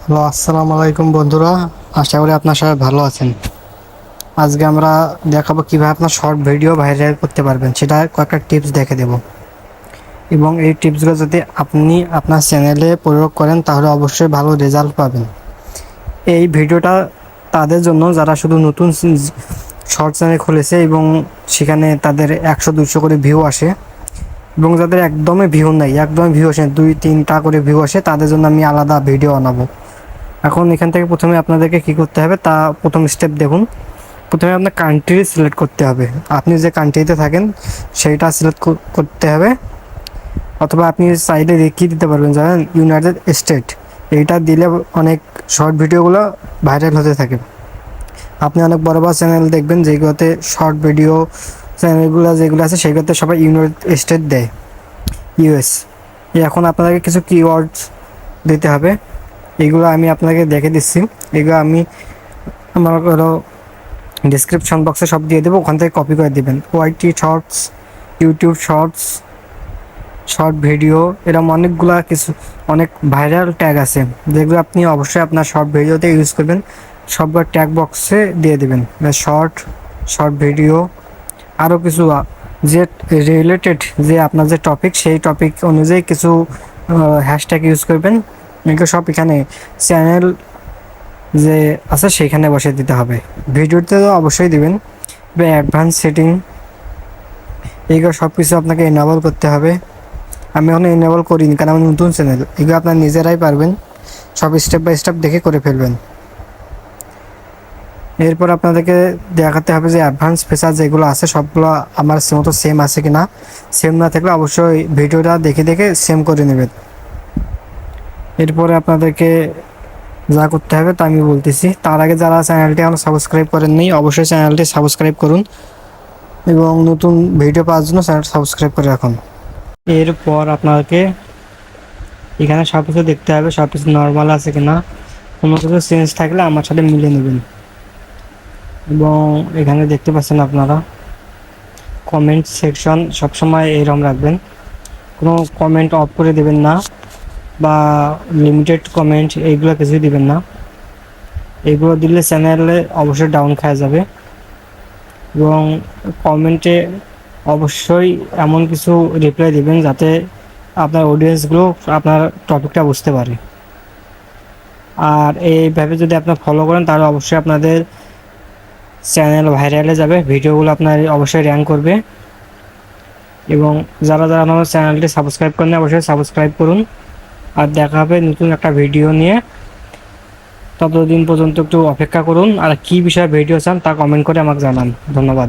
Hello, আসসালামু আলাইকুম বন্ধুরা। আশা করি আপনার সবাই ভালো আছেন। আজকে আমরা দেখাবো কিভাবে আপনার শর্ট ভিডিও ভাইরাল করতে পারবেন, সেটা কয়েকটা টিপস দেখে দেব। এবং এই টিপসগুলো যদি আপনি আপনার চ্যানেলে প্রয়োগ করেন তাহলে অবশ্যই ভালো রেজাল্ট পাবেন। এই ভিডিওটা তাদের জন্য যারা শুধু নতুন শর্ট চ্যানেল খুলেছে এবং সেখানে তাদের 100-200 করে ভিউ আসে, এবং যাদের একদমই ভিউ নাই, একদমই ভিউ আসে 2-3টা করে ভিউ আসে, তাদের জন্য আমি আলাদা ভিডিও বানাবো। এখন এখান থেকে প্রথমে আপনাদেরকে কি করতে হবে তা প্রথম স্টেপ দেখুন। প্রথমে আপনার কান্ট্রি সিলেক্ট করতে হবে, আপনি যে কান্ট্রিতে থাকেন সেইটা সিলেক্ট করতে হবে। অথবা আপনি চাইলে দেখিয়ে দিতে পারবেন, জানেন, ইউনাইটেড স্টেট। এইটা দিলে অনেক শর্ট ভিডিওগুলো ভাইরাল হতে থাকে। আপনি অনেক বড় বড় চ্যানেল দেখবেন যেগুলোতে শর্ট ভিডিও চ্যানেলগুলো যেগুলো আছে সেগুলোতে সবাই ইউনাইটেড স্টেট দেয়, ইউএস। এখন আপনাদেরকে কিছু কিওয়ার্ডস দিতে হবে, এগুলো আমি আপনাকে দেখে দিচ্ছি। এগুলো আমি আমার হলো ডিসক্রিপশন বক্সে সব দিয়ে দেবো, ওখান থেকে কপি করে দেবেন। YT shorts, YouTube shorts, short video, এরকম অনেকগুলা কিছু অনেক ভাইরাল ট্যাগ আছে যেগুলো আপনি অবশ্যই আপনার শর্ট ভিডিওতে ইউজ করবেন। সবগুলো ট্যাগ বক্সে দিয়ে দেবেন, শর্ট শর্ট ভিডিও। আরও কিছু যে রিলেটেড, যে আপনার যে টপিক সেই টপিক অনুযায়ী কিছু হ্যাশট্যাগ ইউজ করবেন। এগুলো সব এখানে চ্যানেল যে আছে সেইখানে বসে দিতে হবে। ভিডিওতে তো অবশ্যই দিবেন। অ্যাডভান্স সেটিং, এইগুলো সব কিছু আপনাকে এনাবল করতে হবে। আমি এখন এনাবল করিনি কারণ আমার নতুন চ্যানেল। এগুলো আপনার নিজেরাই পারবেন, সব স্টেপ বাই স্টেপ দেখে করে ফেলবেন। এরপর আপনাদেরকে দেখাতে হবে যে অ্যাডভান্স ফিচার যেগুলো আছে সবগুলো আমার মতো সেম আছে কি না। সেম না থাকলে অবশ্যই ভিডিওটা দেখে দেখে সেম করে নেবেন। এরপরে আপনাদেরকে যা করতে হবে তা আমি বলতেছি। তার আগে যারা চ্যানেলটি এখন সাবস্ক্রাইব করেননি অবশ্যই চ্যানেলটি সাবস্ক্রাইব করুন এবং নতুন ভিডিও পাওয়ার জন্য চ্যানেলটি সাবস্ক্রাইব করে রাখুন। এরপর আপনাকে এখানে সব কিছু দেখতে হবে, সব কিছু নর্মাল আছে কিনা। কোনো কিছু চেঞ্জ থাকলে আমার সাথে মিলিয়ে নেবেন। এবং এখানে দেখতে পাচ্ছেন আপনারা কমেন্ট সেকশন সবসময় এরকম রাখবেন, কোনো কমেন্ট অফ করে দেবেন না, বা লিমিটেড কমেন্ট এইগুলো কিছুই দিবেন না। এগুলো দিলে চ্যানেলে অবশ্যই ডাউন খাওয়া যাবে। এবং কমেন্টে অবশ্যই এমন কিছু রিপ্লাই দিবেন যাতে আপনার অডিয়েন্সগুলো আপনার টপিকটা বুঝতে পারে। আর এইভাবে যদি আপনার ফলো করেন তাহলে অবশ্যই আপনাদের চ্যানেল ভাইরালে যাবে, ভিডিওগুলো আপনার অবশ্যই র্যাঙ্ক করবে। এবং যারা যারা আমার চ্যানেলটি সাবস্ক্রাইব করেন অবশ্যই সাবস্ক্রাইব করুন। আর দেখা হবে নতুন একটা ভিডিও নিয়ে। ততদিন পর্যন্ত একটু অপেক্ষা করুন। আর কী বিষয়ে ভিডিও চান তা কমেন্ট করে আমাকে জানান। ধন্যবাদ।